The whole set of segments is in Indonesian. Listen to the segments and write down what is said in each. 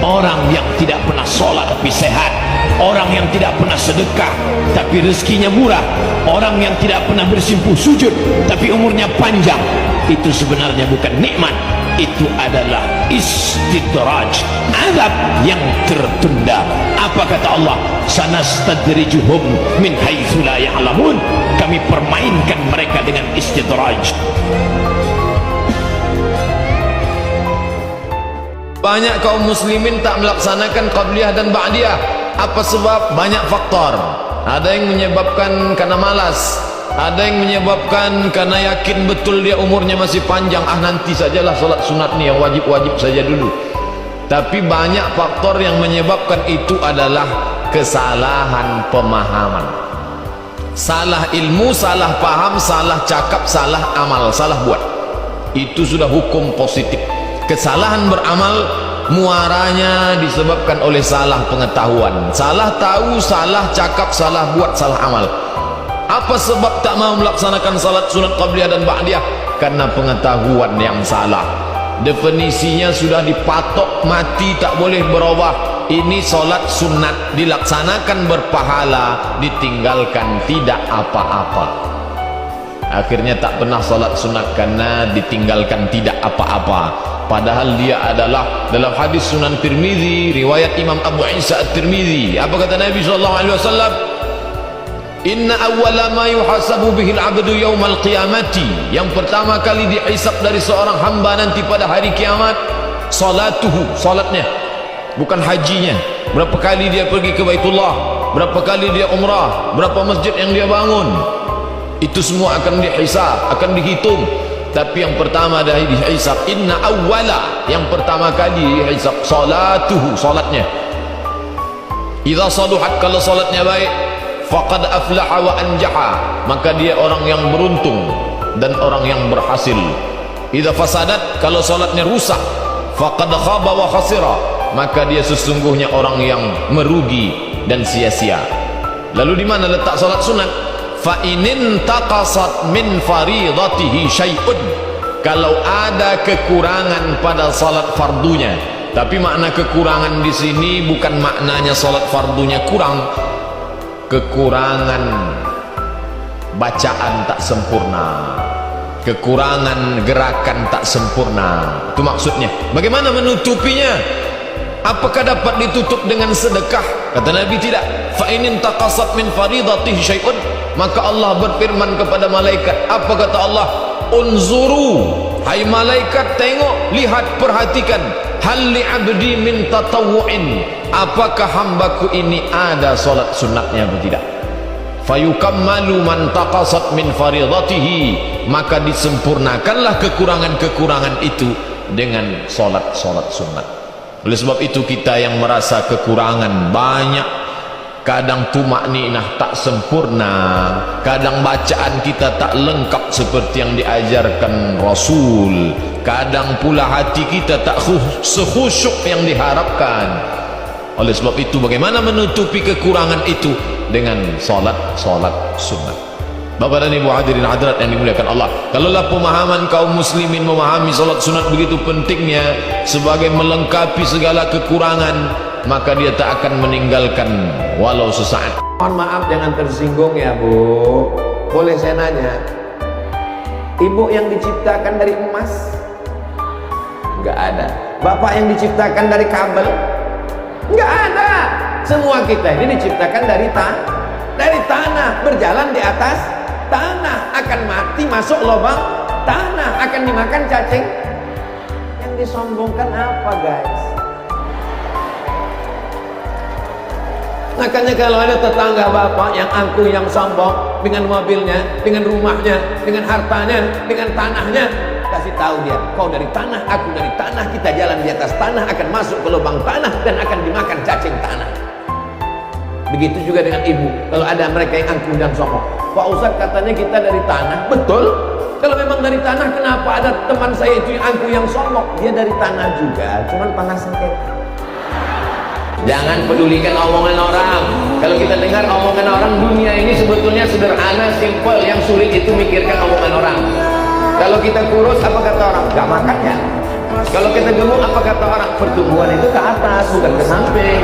orang yang tidak pernah sholat tapi sehat, orang yang tidak pernah sedekah tapi rezekinya murah, orang yang tidak pernah bersimpuh sujud tapi umurnya panjang, itu sebenarnya bukan nikmat, itu adalah istidraj, azab yang tertunda. Apa kata Allah? Sanastadrijuhum min haitsu la ya'lamun, kami permainkan mereka dengan istidraj. Banyak kaum muslimin tak melaksanakan qabliyah dan ba'diyah. Apa sebab? Banyak faktor. Ada yang menyebabkan karena malas, ada yang menyebabkan karena yakin betul dia umurnya masih panjang, nanti sajalah salat sunat nih, yang wajib-wajib saja dulu. Tapi banyak faktor yang menyebabkan itu adalah kesalahan pemahaman, salah ilmu, salah paham, salah cakap, salah amal, salah buat. Itu sudah hukum positif. Kesalahan beramal muaranya disebabkan oleh salah pengetahuan, salah tahu, salah cakap, salah buat, salah amal. Apa sebab tak mau melaksanakan salat sunat qabliyah dan ba'diyah? Karena pengetahuan yang salah. Definisinya sudah dipatok mati, tak boleh berubah. Ini salat sunat, dilaksanakan berpahala, ditinggalkan tidak apa-apa. Akhirnya tak pernah salat sunat karena ditinggalkan tidak apa-apa. Padahal dia adalah dalam hadis Sunan Tirmizi riwayat Imam Abu Isa At-Tirmizi. Apa kata Nabi SAW? Inna awwala ma yuhasabu bihil abdu yawmal qiyamati, yang pertama kali dihisab dari seorang hamba nanti pada hari kiamat, salatuhu, salatnya, bukan hajinya. Berapa kali dia pergi ke Baitullah, berapa kali dia umrah, berapa masjid yang dia bangun, itu semua akan dihisab, akan dihitung. Tapi yang pertama dari dihisab, inna awwala, yang pertama kali dihisab, salatuhu, salatnya. Idza saluhat, kalau salatnya baik, faqad aflaha wa anjaha, maka dia orang yang beruntung dan orang yang berhasil. Idza fasadat, kalau salatnya rusak, faqad khaba wa khasira, maka dia sesungguhnya orang yang merugi dan sia-sia. Lalu di mana letak salat sunat? Fa inin taqasat min faridatihi syai'un, kalau ada kekurangan pada salat fardunya. Tapi makna kekurangan di sini bukan maknanya salat fardunya kurang, kekurangan bacaan tak sempurna, kekurangan gerakan tak sempurna, itu maksudnya. Bagaimana menutupinya? Apakah dapat ditutup dengan sedekah? Kata Nabi tidak. Fa inin taqasat min faridatihi syai'un, maka Allah berfirman kepada malaikat. Apa kata Allah? Unzuru, hai malaikat, tengok, lihat, perhatikan. Hal li abdi min tatawu'in, apakah hambaku ini ada salat sunatnya atau tidak? Fayukammalu man taqasat min faridatihi, maka disempurnakanlah kekurangan-kekurangan itu dengan salat-salat sunat. Oleh sebab itu kita yang merasa kekurangan banyak, kadang tumakninah tak sempurna, kadang bacaan kita tak lengkap seperti yang diajarkan Rasul, kadang pula hati kita tak sekhusyuk yang diharapkan. Oleh sebab itu bagaimana menutupi kekurangan itu? Dengan salat sunat. Bapak dan Ibu hadirin hadirat yang dimuliakan Allah, kalaulah pemahaman kaum muslimin memahami salat sunat begitu pentingnya sebagai melengkapi segala kekurangan, maka dia tak akan meninggalkan walau sesaat. Mohon maaf, jangan tersinggung ya Bu. Boleh saya nanya, ibu yang diciptakan dari emas? Enggak ada. Bapak yang diciptakan dari kabel? Enggak ada. Semua kita ini diciptakan dari tanah, berjalan di atas tanah, akan mati masuk lubang tanah, akan dimakan cacing. Yang disombongkan apa guys? Makanya kalau ada tetangga bapak yang angkuh, yang sombong dengan mobilnya, dengan rumahnya, dengan hartanya, dengan tanahnya, kasih tahu dia, kau dari tanah, aku dari tanah, kita jalan di atas tanah, akan masuk ke lubang tanah dan akan dimakan cacing tanah. Begitu juga dengan ibu. Kalau ada mereka yang angkuh dan sombong, Pak Ustadz katanya kita dari tanah. Betul. Kalau memang dari tanah, kenapa ada teman saya itu yang angkuh, yang sombong? Dia dari tanah juga, cuman panas sengketa. Jangan pedulikan omongan orang. Kalau kita dengar omongan orang, dunia ini sebetulnya sederhana, simple. Yang sulit itu mikirkan omongan orang. Kalau kita kurus, apa kata orang? Gak makan ya? Kalau kita gemuk, apa kata orang? Pertumbuhan itu ke atas, bukan ke samping.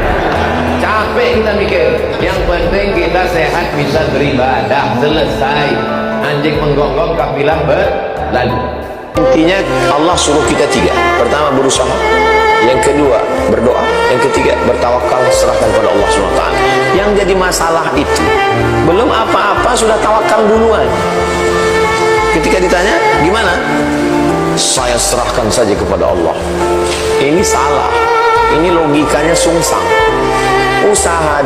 Capek kita mikir. Yang penting kita sehat, bisa beribadah. Selesai. Anjing menggonggong, kafilah berlalu. Intinya Allah suruh kita tiga. Pertama berusaha, yang kedua berdoa, yang ketiga bertawakal, serahkan kepada Allah SWT. Yang jadi masalah itu belum apa-apa sudah tawakal duluan. Ketika ditanya gimana, saya serahkan saja kepada Allah. Ini salah, ini logikanya sungsang. Usaha